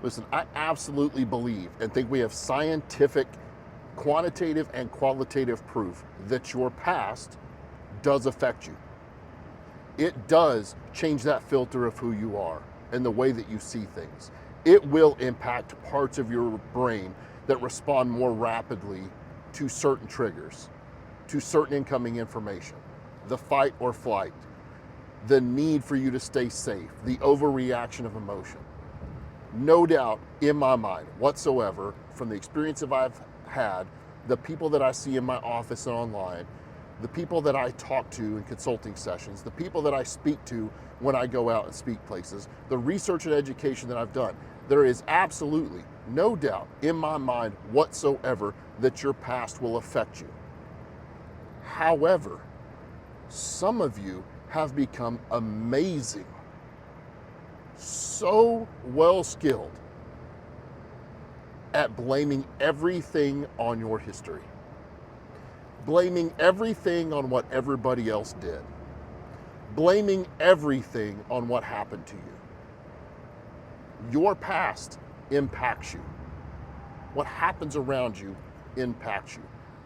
Listen, I absolutely believe and think we have scientific, quantitative, and qualitative proof that your past does affect you. It does change that filter of who you are and the way that you see things. It will impact parts of your brain that respond more rapidly to certain triggers, to certain incoming information, the fight or flight, the need for you to stay safe, the overreaction of emotion. No doubt in my mind whatsoever, from the experience that I've had, the people that I see in my office and online, the people that I talk to in consulting sessions, the people that I speak to when I go out and speak places, the research and education that I've done, there is absolutely no doubt in my mind whatsoever that your past will affect you. However, some of you have become amazing, so well skilled at blaming everything on your history, blaming everything on what everybody else did, blaming everything on what happened to you. Your past impacts you. What happens around you impacts you.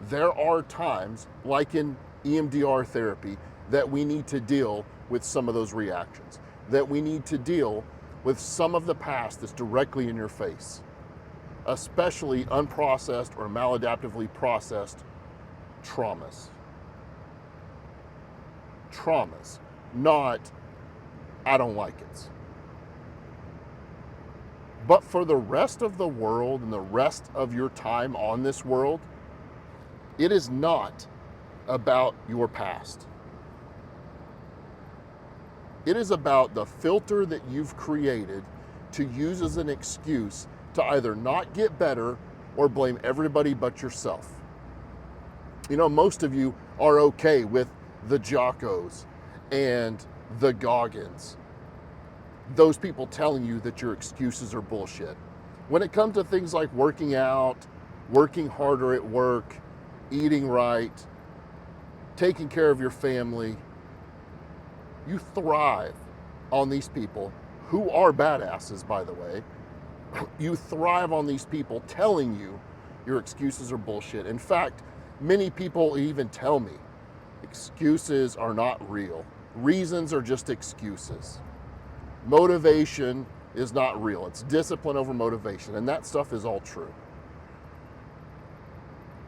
There are times, like in EMDR therapy, that we need to deal with some of those reactions, that we need to deal with some of the past that's directly in your face, especially unprocessed or maladaptively processed traumas. Traumas, not I don't like it. But for the rest of the world and the rest of your time on this world, it is not about your past. It is about the filter that you've created to use as an excuse to either not get better or blame everybody but yourself. You know, most of you are okay with the Jockos and the Goggins, those people telling you that your excuses are bullshit. When it comes to things like working out, working harder at work, eating right, taking care of your family, you thrive on these people who are badasses, by the way. You thrive on these people telling you your excuses are bullshit. In fact, many people even tell me excuses are not real. Reasons are just excuses. Motivation is not real. It's discipline over motivation, and that stuff is all true.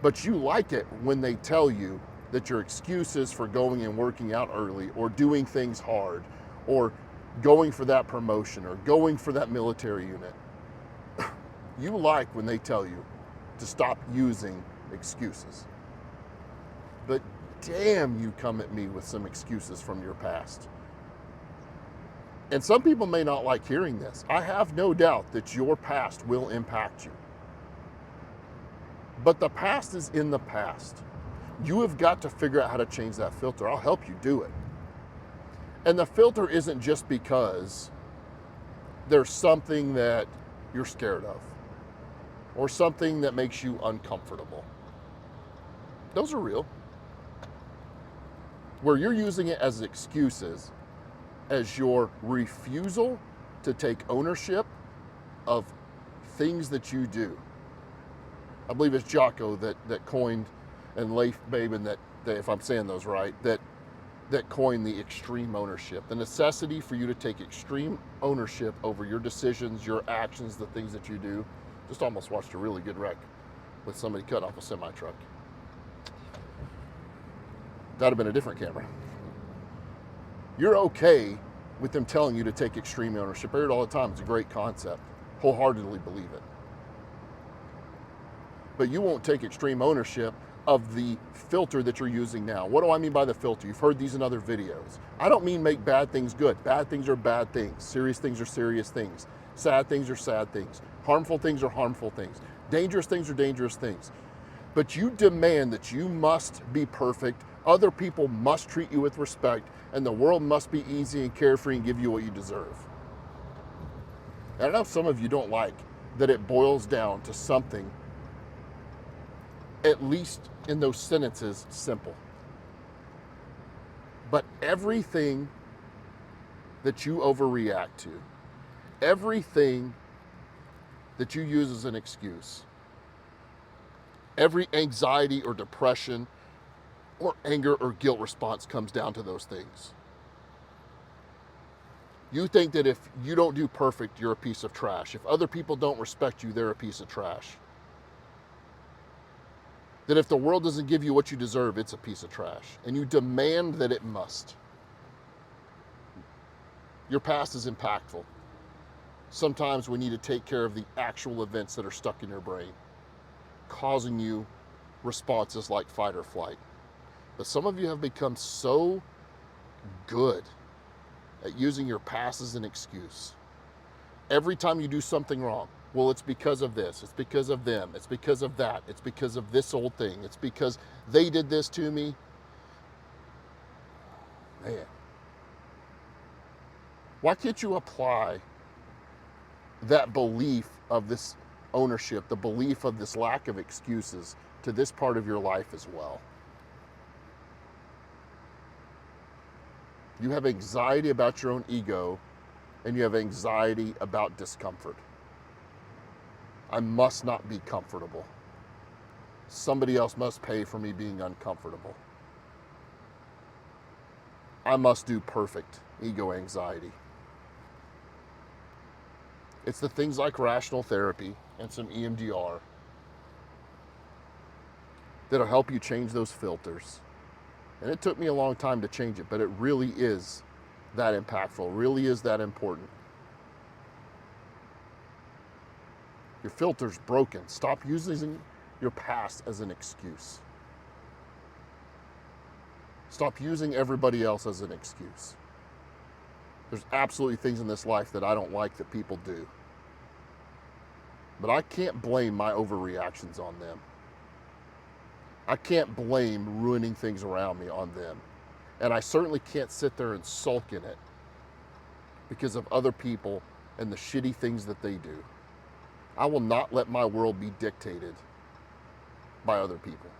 But you like it when they tell you that your excuses for going and working out early or doing things hard or going for that promotion or going for that military unit, you like when they tell you to stop using excuses. But damn, you come at me with some excuses from your past. And some people may not like hearing this. I have no doubt that your past will impact you. But the past is in the past. You have got to figure out how to change that filter. I'll help you do it. And the filter isn't just because there's something that you're scared of or something that makes you uncomfortable. Those are real. Where you're using it as excuses, as your refusal to take ownership of things that you do. I believe it's Jocko that coined, and Leif Babin that if I'm saying those right, that coined the extreme ownership. The necessity for you to take extreme ownership over your decisions, your actions, the things that you do. Just almost watched a really good wreck with somebody cut off a semi-truck. That'd have been a different camera. You're okay with them telling you to take extreme ownership. I hear it all the time. It's a great concept. Wholeheartedly believe it. But you won't take extreme ownership of the filter that you're using now. What do I mean by the filter? You've heard these in other videos. I don't mean make bad things good. Bad things are bad things. Serious things are serious things. Sad things are sad things. Harmful things are harmful things. Dangerous things are dangerous things. But you demand that you must be perfect, other people must treat you with respect, and the world must be easy and carefree and give you what you deserve. And I know some of you don't like that it boils down to something, at least in those sentences, simple. But everything that you overreact to, everything that you use as an excuse. Every anxiety or depression or anger or guilt response comes down to those things. You think that if you don't do perfect, you're a piece of trash. If other people don't respect you, they're a piece of trash. That if the world doesn't give you what you deserve, it's a piece of trash. And you demand that it must. Your past is impactful. Sometimes we need to take care of the actual events that are stuck in your brain, causing you responses like fight or flight. But some of you have become so good at using your past as an excuse. Every time you do something wrong, well, it's because of this, it's because of them, it's because of that, it's because of this old thing, it's because they did this to me. Man. Why can't you apply that belief of this ownership, the belief of this lack of excuses to this part of your life as well? You have anxiety about your own ego, and you have anxiety about discomfort. I must not be comfortable. Somebody else must pay for me being uncomfortable. I must do perfect. Ego anxiety. It's the things like rational therapy and some EMDR that'll help you change those filters. And it took me a long time to change it, but it really is that impactful, really is that important. Your filter's broken. Stop using your past as an excuse. Stop using everybody else as an excuse. There's absolutely things in this life that I don't like that people do. But I can't blame my overreactions on them. I can't blame ruining things around me on them. And I certainly can't sit there and sulk in it because of other people and the shitty things that they do. I will not let my world be dictated by other people.